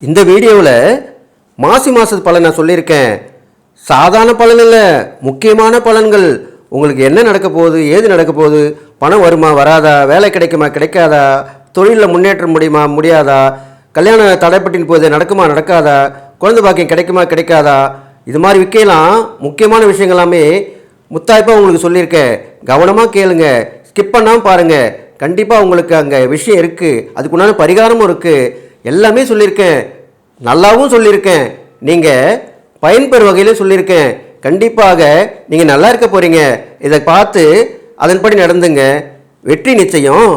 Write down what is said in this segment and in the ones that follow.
இந்த வீடியோவில் மாசி மாத பலன் நான் சொல்லியிருக்கேன். சாதாரண பலன் இல்லை, முக்கியமான பலன்கள். உங்களுக்கு என்ன நடக்க போகுது, ஏது நடக்க போகுது, பணம் வருமா வராதா, வேலை கிடைக்குமா கிடைக்காதா, தொழிலில் முன்னேற்ற முடியுமா முடியாதா, கல்யாணம் தடைப்பட்டின் போது நடக்குமா நடக்காதா, குழந்தை பாக்கியம் கிடைக்குமா கிடைக்காதா, இது மாதிரி விற்கலாம். முக்கியமான விஷயங்கள் எல்லாமே முத்தாய்ப்பாக உங்களுக்கு சொல்லியிருக்கேன். கவனமாக கேளுங்க, ஸ்கிப் பண்ணாமல் பாருங்கள். கண்டிப்பாக உங்களுக்கு அங்கே விஷயம் இருக்குது, அதுக்குண்டான பரிகாரமும் இருக்குது. எல்லாமே சொல்லியிருக்கேன், நல்லாவும் சொல்லியிருக்கேன், நீங்கள் பயன்பெறும் வகையில் சொல்லியிருக்கேன். கண்டிப்பாக நீங்கள் நல்லா இருக்க போகிறீங்க. இதை பார்த்து அதன்படி நடந்துங்க, வெற்றி நிச்சயம்.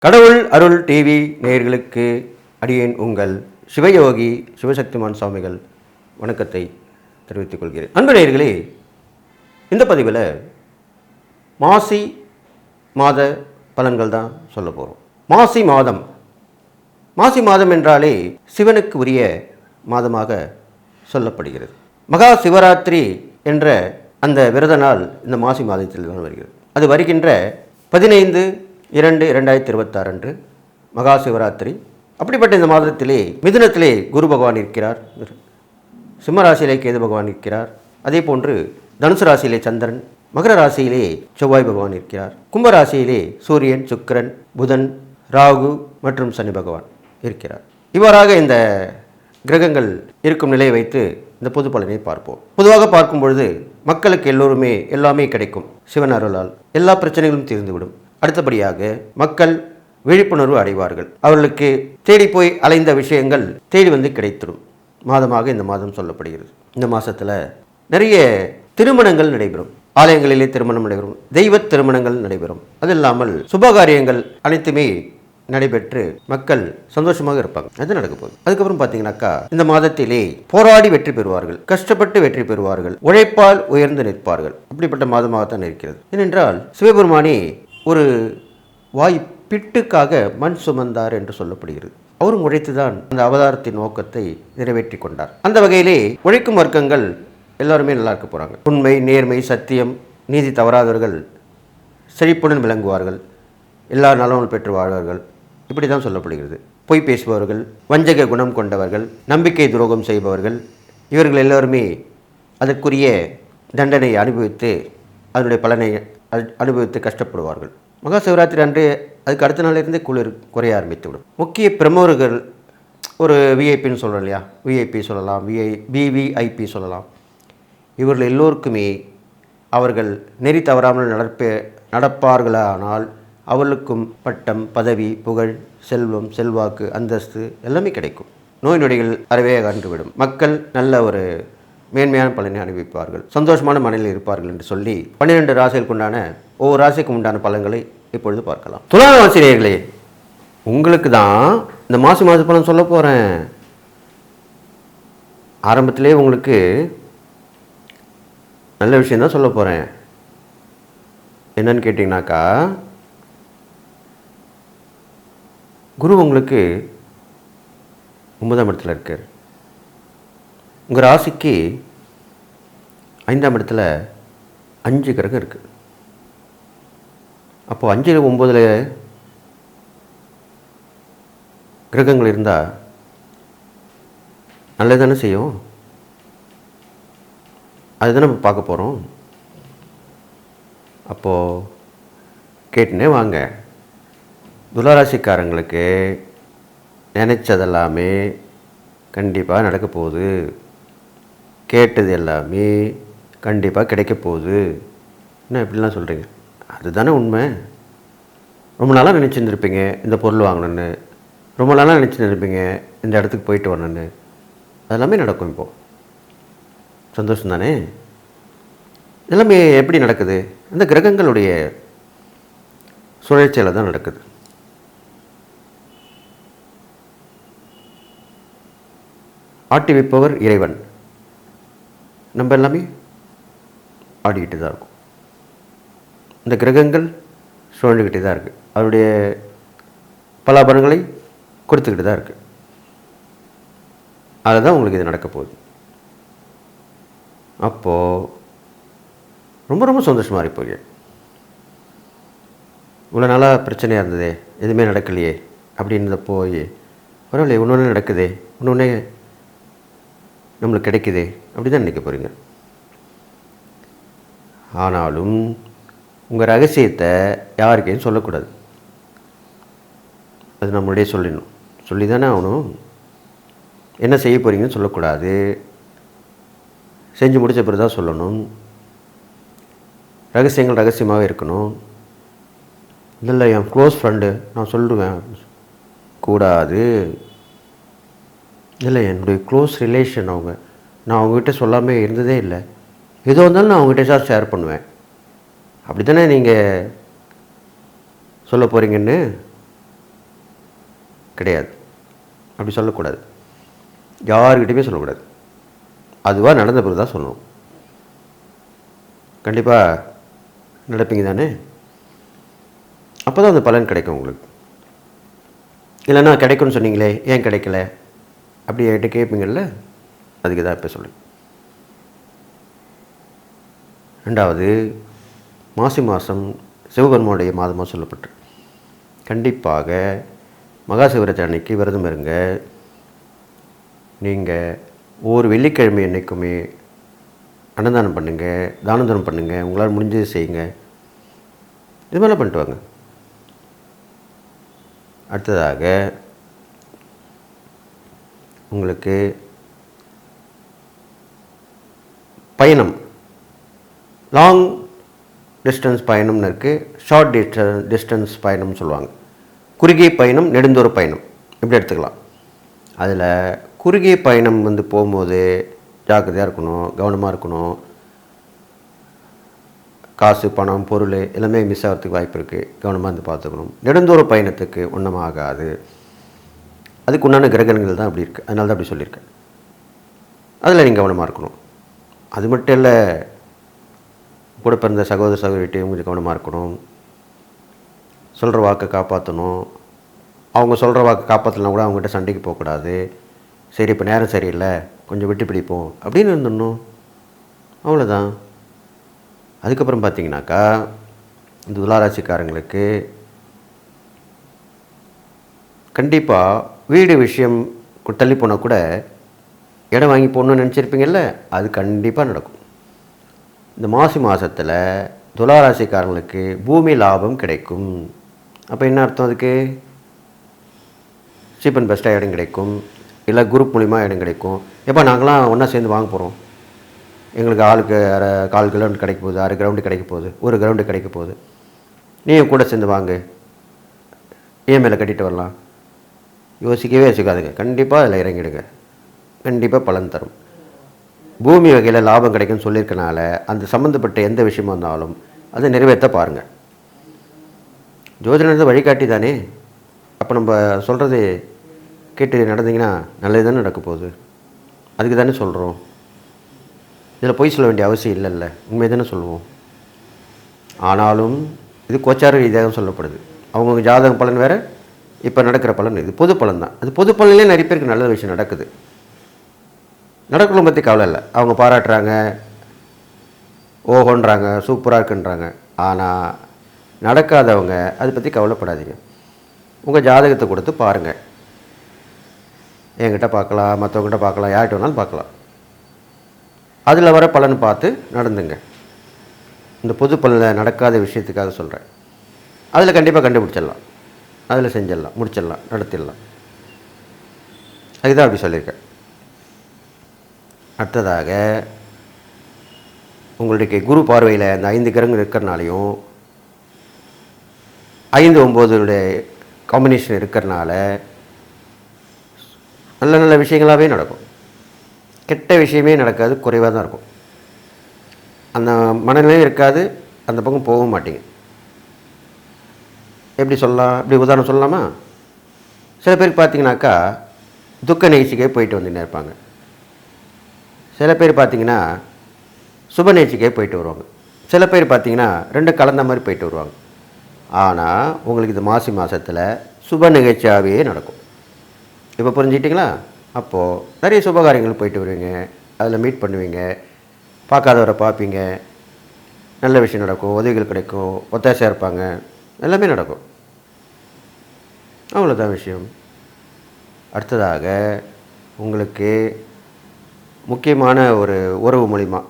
கடவுள் அருள் டிவி நேயர்களுக்கு அடியேன் உங்கள் சிவயோகி சிவசக்திமான் சுவாமிகள் வணக்கத்தை தெரிவித்துக் கொள்கிறேன். அன்பு நேயர்களே, இந்த பதிவில் மாசி மாத பலன்கள் தான் சொல்ல போகிறோம். மாசி மாதம் என்றாலே சிவனுக்கு உரிய மாதமாக சொல்லப்படுகிறது. மகா சிவராத்திரி என்ற அந்த விரத நாள் இந்த மாசி மாதத்தில் தான் வருகிறது. அது வருகின்ற 15/2/2026 அன்று மகா சிவராத்திரி. அப்படிப்பட்ட இந்த மாதத்திலே மிதுனத்திலே குரு பகவான் இருக்கிறார், சிம்மராசியிலே கேது பகவான் இருக்கிறார், அதே போன்று தனுசு ராசியிலே சந்திரன், மகர ராசியிலே செவ்வாய் பகவான் இருக்கிறார், கும்பராசியிலே சூரியன், சுக்கிரன், புதன், ராகு மற்றும் சனி பகவான் இருக்கிறார். இவ்வாறாக இந்த கிரகங்கள் இருக்கும் நிலையை வைத்து இந்த பொது பலனை பார்ப்போம். பொதுவாக பார்க்கும் பொழுது மக்களுக்கு எல்லோருமே எல்லாமே கிடைக்கும். சிவன் அருளால் எல்லா பிரச்சனைகளும் தீர்ந்துவிடும். அடுத்தபடியாக மக்கள் விழிப்புணர்வு அடைவார்கள். அவர்களுக்கு தேடி போய் அலைந்த விஷயங்கள் தேடி வந்து கிடைத்திடும் மாதமாக இந்த மாதம் சொல்லப்படுகிறது. இந்த மாதத்தில் நிறைய திருமணங்கள் நடைபெறும். ஆலயங்களிலே திருமணம் நடைபெறும், தெய்வ திருமணங்கள் நடைபெறும். அது இல்லாமல் சுபகாரியங்கள் அனைத்துமே நடைபெற்று மக்கள் சந்தோஷமாக இருப்பாங்க. அது நடக்க போகுது. அதுக்கப்புறம் பார்த்தீங்கன்னாக்கா இந்த மாதத்திலே போராடி வெற்றி பெறுவார்கள், கஷ்டப்பட்டு வெற்றி பெறுவார்கள், உழைப்பால் உயர்ந்து நிற்பார்கள். அப்படிப்பட்ட மாதமாகத்தான் இருக்கிறது. ஏனென்றால் சிவபெருமானே ஒரு வாய் பிட்டுக்காக மண் சுமந்தார் என்று சொல்லப்படுகிறது. அவரும் உழைத்துதான் அந்த அவதாரத்தின் நோக்கத்தை நிறைவேற்றி கொண்டார். அந்த வகையிலே உழைக்கும் வர்க்கங்கள் எல்லாருமே நல்லா இருக்க போகிறாங்க. உண்மை, நேர்மை, சத்தியம், நீதி தவறாதவர்கள் செழிப்புடன் விளங்குவார்கள், எல்லா நலனும் பெற்று வாழ்வார்கள். இப்படி தான் சொல்லப்படுகிறது. பொய் பேசுபவர்கள், வஞ்சக குணம் கொண்டவர்கள், நம்பிக்கை துரோகம் செய்பவர்கள், இவர்கள் எல்லோருமே அதற்குரிய தண்டனை அனுபவித்து அதனுடைய பலனை அனுபவித்து கஷ்டப்படுவார்கள். மகா சிவராத்திரி அன்று அதுக்கு அடுத்த நாளிலிருந்தே குளிர் குறைய ஆரம்பித்துவிடும். முக்கிய பிரமுகர்கள், ஒரு விஐபின்னு சொல்கிறோம் இல்லையா, விஐபி சொல்லலாம், விவிஐபி சொல்லலாம். இவர்கள் எல்லோருக்குமே அவர்கள் நெறி தவறாமல் நடப்பார்களானால் அவர்களுக்கும் பட்டம், பதவி, புகழ், செல்வம், செல்வாக்கு, அந்தஸ்து எல்லாமே கிடைக்கும். நோய் நொடிகள் அறவே அகன்றுவிடும். மக்கள் நல்ல ஒரு மேன்மையான பலனை அனுபவிப்பார்கள், சந்தோஷமான மனநிலையில் இருப்பார்கள் என்று சொல்லி 12 ராசிகளுக்கு உண்டான ஒவ்வொரு ராசிக்கும் உண்டான பலன்களை இப்பொழுது பார்க்கலாம். துலாம் ராசி நேயர்களே, உங்களுக்கு தான் இந்த மாசி மாத பலன் சொல்ல போகிறேன். ஆரம்பத்திலே உங்களுக்கு நல்ல விஷயந்தான் சொல்ல போகிறேன். என்னன்னு கேட்டிங்கனாக்கா, குரு உங்களுக்கு 9ஆம் இடத்துல இருக்கார். உங்கள் ராசிக்கு 5ஆம் இடத்துல 5 கிரகம் இருக்குது. அப்போது 5, 9 கிரகங்கள் இருந்தால் நல்லதானே செய்யும். அதுதான் நம்ம பார்க்க போகிறோம். அப்போது கேட்டுனே வாங்க. துளாராசிக்காரங்களுக்கு நினச்சதெல்லாமே கண்டிப்பாக நடக்க போகுது, கேட்டது எல்லாமே கண்டிப்பாக கிடைக்க போகுது. என்ன இப்படிலாம் சொல்கிறீங்க? அதுதானே உண்மை. ரொம்ப நாளாக நினச்சிருந்துருப்பீங்க இந்த பொருள் வாங்கணுன்னு, ரொம்ப நாளாக நினச்சிருந்துருப்பீங்க இந்த இடத்துக்கு போயிட்டு வரணுன்னு. அதெல்லாமே நடக்கும். இப்போது சந்தோஷம் தானே. எல்லாமே எப்படி நடக்குது? அந்த கிரகங்களுடைய சுழற்சியில் தான் நடக்குது. ஆட்டி வைப்பவர் இறைவன். நம்ம எல்லாமே ஆடிக்கிட்டு தான் இருக்கும். இந்த கிரகங்கள் சுழண்டுக்கிட்டே தான் இருக்குது, அவருடைய பலாபலன்களை கொடுத்துக்கிட்டு தான் இருக்குது. அதுதான் உங்களுக்கு இது நடக்க போகுது. அப்போது ரொம்ப ரொம்ப சந்தோஷமாக இருப்பீங்க. இவ்வளோ நாளாக பிரச்சனையாக இருந்ததே, எதுவுமே நடக்கலையே அப்படின்றத போய் பரவாயில்ல ஒன்று ஒன்று நடக்குதே, ஒன்று ஒன்றே நம்மளுக்கு கிடைக்குதே அப்படி தான் நினைக்க போகிறீங்க. ஆனாலும் உங்கள் ரகசியத்தை யாருக்கையும் சொல்லக்கூடாது. அது நம்மளுடைய சொல்லிடணும். சொல்லி தானே ஆகணும். என்ன செய்ய போகிறீங்கன்னு சொல்லக்கூடாது. செஞ்சு முடித்த பிறகு தான் சொல்லணும். ரகசியங்கள் ரகசியமாகவே இருக்கணும். இல்லை என் க்ளோஸ் ஃப்ரெண்டு நான் சொல்லுவேன் கூடாது. இல்லை என்னுடைய க்ளோஸ் ரிலேஷன் அவங்க, நான் அவங்ககிட்ட சொல்லாமல் இருந்ததே இல்லை. எதோ இருந்தாலும் நான் அவங்ககிட்ட தான் ஷேர் பண்ணுவேன். அப்படி தானே நீங்கள் சொல்ல போகிறீங்கன்னு கிடையாது. அப்படி சொல்லக்கூடாது. யாருக்கிட்டையுமே சொல்லக்கூடாது. அதுவாக நடந்த பிறகு தான் சொல்லணும். கண்டிப்பாக நடப்பீங்க தானே? அப்போ தான் அந்த பலன் கிடைக்கும் உங்களுக்கு. இல்லைன்னா கிடைக்கும்னு சொன்னீங்களே ஏன் கிடைக்கல அப்படி என்கிட்ட கேட்பீங்கள்ல, அதுக்கு தான் இப்போ சொல்லு. ரெண்டாவது, மாசி மாதம் சிவபெருமானுடைய மாதமாக சொல்லப்பட்டு கண்டிப்பாக மகா சிவராத்திரி அன்னைக்கு விரதம் இருங்க. நீங்கள் ஒவ்வொரு வெள்ளிக்கிழமை என்றைக்குமே அன்னதானம் பண்ணுங்கள், தானம் தானம் பண்ணுங்கள், உங்களால் முடிஞ்சது செய்யுங்க. இது மாதிரிலாம் பண்ணிட்டு வாங்க. அடுத்ததாக உங்களுக்கு பயணம், லாங் டிஸ்டன்ஸ் பயணம்னு இருக்குது, ஷார்ட் டிஸ்டன்ஸ் பயணம்னு சொல்லுவாங்க. குறுகிய பயணம், நெடுந்தூர பயணம் இப்படி எடுத்துக்கலாம். அதில் குறுகிய பயணம் போகும்போது ஜாக்கிரதையாக இருக்கணும், கவனமாக இருக்கணும். காசு பணம் பொருள் எல்லாமே மிஸ் ஆகிறதுக்கு வாய்ப்பு இருக்குது. கவனமாக பார்த்துக்கணும். நெடுந்தூர பயணத்துக்கு ஒன்றும் ஆகாது. அதுக்கு உண்டான கிரகங்கள் தான் அப்படி இருக்குது. அதனால தான் அப்படி சொல்லியிருக்கேன். அதில் நீங்கள் கவனமாக இருக்கணும். அது மட்டும் இல்லை, கூட பிறந்த சகோதர சகோதரிகிட்டையும் கொஞ்சம் கவனமாக இருக்கணும். சொல்கிற வாக்கை காப்பாற்றணும். அவங்க சொல்கிற வாக்கை காப்பாற்றலாம் கூட அவங்ககிட்ட சண்டைக்கு போகக்கூடாது. சரி இப்போ நேரம் சரியில்லை, கொஞ்சம் விட்டு பிடிப்போம் அப்படின்னு இருந்துடணும். அவ்வளோதான். அதுக்கப்புறம் பார்த்தீங்கன்னாக்கா இந்த துளாராசிக்காரங்களுக்கு கண்டிப்பாக வீடு விஷயம் தள்ளி போனால் கூட இடம் வாங்கி போடணும்னு நினச்சிருப்பீங்கள்ல, அது கண்டிப்பாக நடக்கும். இந்த மாசி மாதத்தில் துளாராசிக்காரங்களுக்கு பூமி லாபம் கிடைக்கும். அப்போ என்ன அர்த்தம்? அதுக்கு சீப் அண்ட் பெஸ்ட்டாக இடம் கிடைக்கும். இல்லை குரூப் மூலிமா இடம் கிடைக்கும். எப்போ நாங்களாம் ஒன்றா சேர்ந்து வாங்க போகிறோம், எங்களுக்கு ஆளுக்கு 1/4 கிரவுண்டு கிடைக்க போகுது, 6 கிரவுண்டு கிடைக்க போகுது, 1 கிரவுண்டு கிடைக்க போகுது, நீயும் கூட சேர்ந்து வாங்க, மேலே கட்டிட்டு வரலாம். யோசிக்கவே யோசிக்காதுங்க. கண்டிப்பாக அதில் இறங்கிடுங்க. கண்டிப்பாக பலன் தரும். பூமி வகையில் லாபம் கிடைக்கும்னு சொல்லியிருக்கனால அந்த சம்மந்தப்பட்ட எந்த விஷயமா இருந்தாலும் அதை நிறைவேற்ற பாருங்கள். ஜோதிடத்தை வழிகாட்டி தானே. அப்போ நம்ம சொல்கிறது கேட்டு நடந்தீங்கன்னா நல்லது தானே நடக்க போகுது. அதுக்கு தானே சொல்கிறோம். இதில் பொய் சொல்ல வேண்டிய அவசியம் இல்லைல்ல, உண்மை தானே சொல்லுவோம். ஆனாலும் இது கோச்சார ரீதியாக சொல்லப்படுது. அவங்கவுங்க ஜாதக பலன் வேறு, இப்போ நடக்கிற பலன் இது பொது பலன் தான். அது பொது பலன்லேயே நிறைய பேருக்கு நல்ல விஷயம் நடக்குது. நடக்கணும் பற்றி கவலை இல்லை. அவங்க பாராட்டுறாங்க, ஓஹோன்றாங்க, சூப்பராக இருக்குன்றாங்க. ஆனால் நடக்காதவங்க அதை பற்றி கவலைப்படாதீங்க. உங்கள் ஜாதகத்தை கொடுத்து பாருங்கள். என்கிட்ட பார்க்கலாம், மற்றவங்ககிட்ட பார்க்கலாம், யார்கிட்ட வேணாலும் பார்க்கலாம். அதில் வர பலன் பார்த்து நடந்துங்க. இந்த பொது பலனில் நடக்காத விஷயத்துக்காக சொல்கிறேன். அதில் கண்டிப்பாக கண்டுபிடிச்சிடலாம், அதில் செஞ்சிடலாம், முடிச்சிடலாம், நடத்திடலாம். அதுதான் அப்படி சொல்லியிருக்கேன். அடுத்ததாக உங்களுடைய குரு பார்வையில் அந்த 5 கிரகங்கள் இருக்கிறனாலையும் 5, 9 காம்பினேஷன் இருக்கிறனால நல்ல நல்ல விஷயங்களாகவே நடக்கும். கெட்ட விஷயமே நடக்காது, குறைவாக தான் இருக்கும். அந்த மனநிலையும் இருக்காது, அந்த பக்கம் போகவும் மாட்டீங்க. எப்படி சொல்லலாம்? இப்படி உதாரணம் சொல்லலாமா? சில பேருக்கு பார்த்தீங்கன்னாக்கா துக்க நிகழ்ச்சிக்கே போயிட்டு வந்துன்னு இருப்பாங்க. சில பேர் பார்த்திங்கன்னா சுப நிகழ்ச்சிக்கே போயிட்டு வருவாங்க. சில பேர் பார்த்திங்கன்னா 2 கலந்த மாதிரி போயிட்டு வருவாங்க. ஆனால் உங்களுக்கு இது மாசி மாதத்தில் சுப நிகழ்ச்சியாகவே நடக்கும். இப்போ புரிஞ்சுக்கிட்டிங்களா? அப்போது நிறைய சுபகாரியங்கள் போயிட்டு வருவீங்க, அதில் மீட் பண்ணுவீங்க, பார்க்காதவரை பார்ப்பீங்க, நல்ல விஷயம் நடக்கும், உதவிகள் கிடைக்கும், ஒத்தாசையாக இருப்பாங்க, எல்லாமே நடக்கும். அவ்வளோதான் விஷயம். அடுத்ததாக உங்களுக்கு முக்கியமான ஒரு உறவு மூலிமா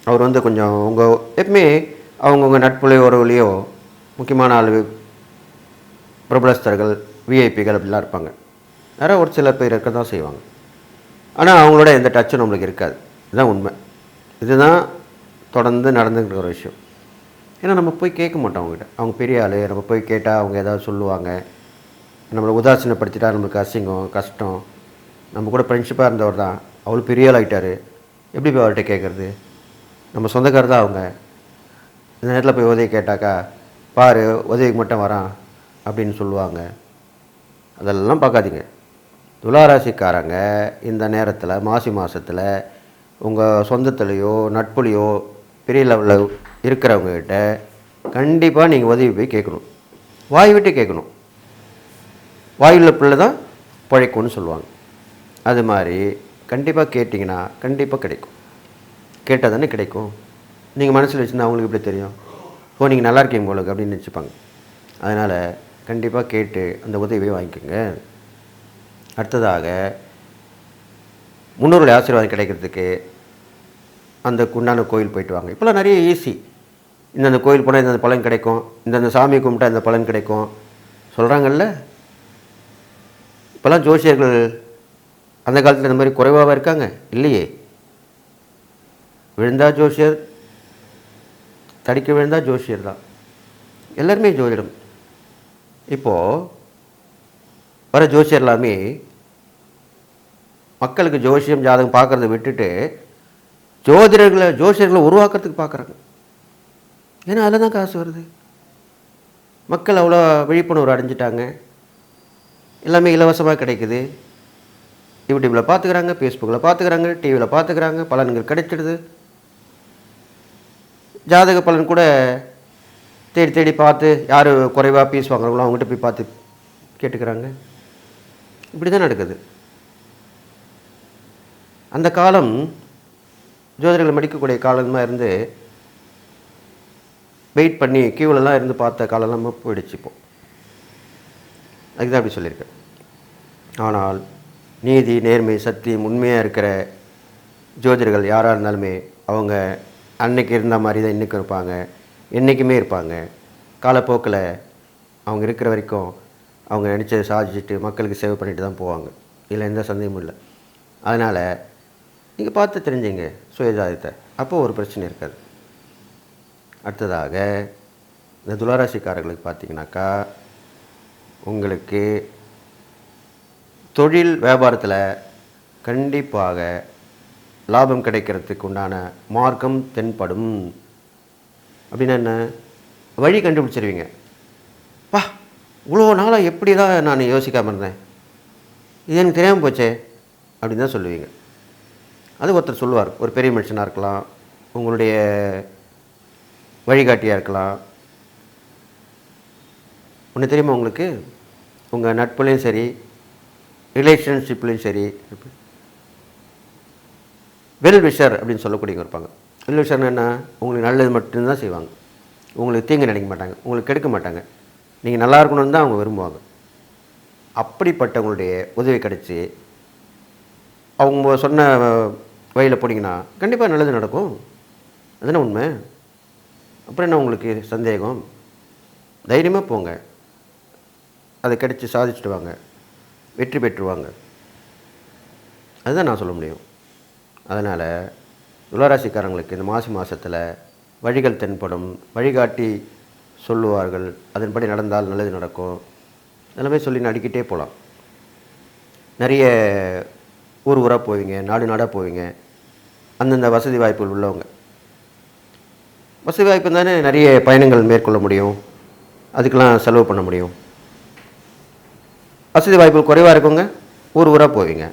அவர் வந்து கொஞ்சம் எப்பவுமே அவங்கவுங்க நட்புலையோ உறவுலையோ முக்கியமான ஆள், பிரபலஸ்தர்கள், விஐபிகள் அப்படிலாம் இருப்பாங்க. யாரோ ஒரு சில பேர் இருக்க தான் செய்வாங்க. ஆனால் அவங்களோட எந்த டச்சும் நம்மளுக்கு இருக்காது. இதுதான் உண்மை. இதுதான் தொடர்ந்து நடந்துக்கிற ஒரு விஷயம். ஏன்னா நம்ம போய் கேட்க மாட்டோம் அவங்ககிட்ட. அவங்க பெரிய ஆள், நம்ம போய் கேட்டால் அவங்க ஏதாவது சொல்லுவாங்க. நம்மளை உதாசீனப்படுத்திட்டா நம்மளுக்கு அசிங்கம், கஷ்டம். நம்ம கூட ஃப்ரெண்ட்ஷிப்பாக இருந்தவர் தான், அவ்வளோ பெரிய ஆள் ஆகிட்டார், எப்படி போய் அவர்கிட்ட கேட்குறது? நம்ம சொந்தக்காரர் தான் அவங்க. இந்த நேரத்தில் போய் உதவி கேட்டாக்கா, பாரு உதவிக்கு மட்டும் வரான் அப்படின்னு சொல்லுவாங்க. அதெல்லாம் பார்க்காதீங்க. துளாராசிக்காரங்க இந்த நேரத்தில் மாசி மாதத்தில் உங்கள் சொந்தத்துலேயோ நட்புலையோ பெரிய லெவலில் இருக்கிறவங்ககிட்ட கண்டிப்பாக நீங்கள் உதவி போய் கேட்கணும். வாய் விட்டு கேட்கணும். வாயுள்ள பிள்ளை தான் பழைக்கும்னு சொல்லுவாங்க. அது மாதிரி கண்டிப்பாக கேட்டிங்கன்னா கண்டிப்பாக கிடைக்கும். கேட்டால் தானே கிடைக்கும். நீங்கள் மனசில் வச்சுருந்தா அவங்களுக்கு எப்படி தெரியும்? ஓ, நீங்கள் நல்லா இருக்கீங்க உங்களுக்கு அப்படின்னு நினச்சிப்பாங்க. அதனால் கண்டிப்பாக கேட்டு அந்த உதவியை வாங்கிக்கோங்க. அடுத்ததாக முன்னோருடைய ஆசீர்வாதம் கிடைக்கிறதுக்கு அந்த குண்டான கோயில் போயிட்டு வாங்க. இப்போலாம் நிறைய ஈஸி. இந்தந்த கோயில் போனால் இந்தந்த பலன் கிடைக்கும், இந்தந்த சாமி கும்பிட்டா இந்த பலன் கிடைக்கும் சொல்கிறாங்கல்ல. இப்போலாம் ஜோசியர்கள் அந்த காலத்தில் இந்த மாதிரி குறைவாக இருக்காங்க இல்லையே. விழுந்தா ஜோசியர், தடிக்க விழுந்தா ஜோசியர் தான். எல்லாருமே ஜோதிடம். இப்போது வர ஜோசியர் எல்லாமே மக்களுக்கு ஜோசியம் ஜாதகம் பார்க்குறத விட்டுட்டு ஜோசியர்களை உருவாக்குறதுக்கு பார்க்குறாங்க. ஏன்னா அதில் தான் காசு வருது. மக்கள் அவ்வளோ விழிப்புணர்வு அடைஞ்சிட்டாங்க. எல்லாமே இலவசமாக கிடைக்குது. யூடியூப்பில் பார்த்துக்கிறாங்க, ஃபேஸ்புக்கில் பார்த்துக்கிறாங்க, டிவியில் பார்த்துக்கிறாங்க, பலன்கள் கிடைச்சிடுது. ஜாதக பலன் கூட தேடி தேடி பார்த்து யார் குறைவாக பீஸ் வாங்குறாங்களோ அவங்ககிட்ட போய் பார்த்து கேட்டுக்கிறாங்க. இப்படி தான் நடக்குது. அந்த காலம் ஜோதிடர்களை மடிக்கக்கூடிய காலமாக இருந்து வெயிட் பண்ணி கியூவிலலாம் இருந்து பார்த்த காலம்லாம் போயிடுச்சு. இப்போது அதுக்கு தான் அப்படி சொல்லியிருக்கேன். ஆனால் நீதி, நேர்மை, சத்தியம், உண்மையாக இருக்கிற ஜோதிடர்கள் யாராக இருந்தாலுமே அவங்க அன்னைக்கு இருந்த மாதிரி தான் இன்றைக்கும் இருப்பாங்க, என்றைக்குமே இருப்பாங்க. காலப்போக்கில் அவங்க இருக்கிற வரைக்கும் அவங்க நினச்சதை சாதிச்சுட்டு மக்களுக்கு சேவை பண்ணிட்டு தான் போவாங்க. இதில் எந்த சந்தேகமும் இல்லை. அதனால் நீங்கள் பார்த்து தெரிஞ்சுங்க சுயஜாதகத்தை. அப்போது ஒரு பிரச்சனை இருக்காது. அடுத்ததாக இந்த துளாராசிக்காரர்களுக்கு பார்த்திங்கனாக்கா, உங்களுக்கு தொழில் வியாபாரத்தில் கண்டிப்பாக லாபம் கிடைக்கிறதுக்கு உண்டான மார்க்கம் தென்படும். அப்படின்னா என்ன? வழி கண்டுபிடிச்சிருவீங்க. பா, இவ்வளோ நாளாக எப்படி தான் நான் யோசிக்காமல் இருந்தேன், இது எனக்கு தெரியாமல் போச்சே அப்படின்னு தான் சொல்லுவீங்க. அது ஒருத்தர் சொல்லுவார். ஒரு பெரிய மனுஷனாக இருக்கலாம், உங்களுடைய வழிகாட்டியாக இருக்கலாம். ஒன்று தெரியுமா உங்களுக்கு? உங்கள் நட்புலேயும் சரி, ரிலேஷன்ஷிப்லேயும் சரி, வெல்விஷர் அப்படின்னு சொல்லக்கூடியவங்க இருப்பாங்க. வெல்விஷர்னு என்ன? உங்களுக்கு நல்லது மட்டும்தான் செய்வாங்க. உங்களுக்கு தீங்கு நினைக்க மாட்டாங்க, உங்களுக்கு கெடுக்க மாட்டாங்க. நீங்கள் நல்லா இருக்கணும்னு தான் அவங்க விரும்புவாங்க. அப்படிப்பட்டவங்களுடைய உதவி கிடச்சி அவங்க சொன்ன வழியில் போனீங்கன்னா கண்டிப்பாக நல்லது நடக்கும். அதுதானே உண்மை. அப்புறம் என்ன உங்களுக்கு சந்தேகம்? தைரியமாக போங்க, அதை கிடச்சி சாதிச்சுட்டு வாங்க, வெற்றி பெற்றுவாங்க. அதுதான் நான் சொல்ல முடியும். அதனால் துளாராசிக்காரங்களுக்கு இந்த மாசி மாதத்தில் வழிகள் தென்படும், வழிகாட்டி சொல்லுவார்கள், அதன்படி நடந்தால் நல்லது நடக்கும். எல்லாமே சொல்லி நடிக்கிட்டே போகலாம். நிறைய ஊர் ஊராக போவீங்க, நாடு நாடாக போவீங்க. அந்தந்த வசதி வாய்ப்புகள் உள்ளவங்க, வசதி வாய்ப்பு தானே நிறைய பயணங்கள் மேற்கொள்ள முடியும், அதுக்கெல்லாம் செலவு பண்ண முடியும். வசதி வாய்ப்புகள் குறைவாக இருக்கவங்க ஊர் ஊராக போவீங்க.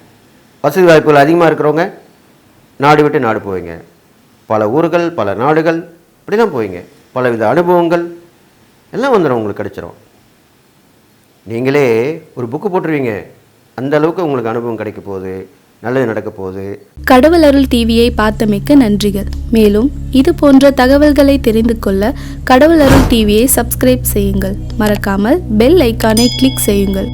வசதி வாய்ப்புகள் அதிகமாக இருக்கிறவங்க நாடு விட்டு நாடு போவீங்க. பல ஊர்கள், பல நாடுகள், இப்படி தான் போவீங்க. பலவித அனுபவங்கள் எல்லாம் வந்துடும், உங்களுக்கு கிடைச்சிரும். நீங்களே ஒரு புக்கு போட்டுருவீங்க, அந்த அளவுக்கு உங்களுக்கு அனுபவம் கிடைக்க போகுது. நல்லது நடக்க போகுது. கடவுள் அருள் டிவியை பார்த்தமைக்கு நன்றிகள். மேலும் இது போன்ற தகவல்களை தெரிந்து கொள்ள கடவுள் அருள் டிவியை சப்ஸ்கிரைப் செய்யுங்கள். மறக்காமல் பெல் ஐக்கானை கிளிக் செய்யுங்கள்.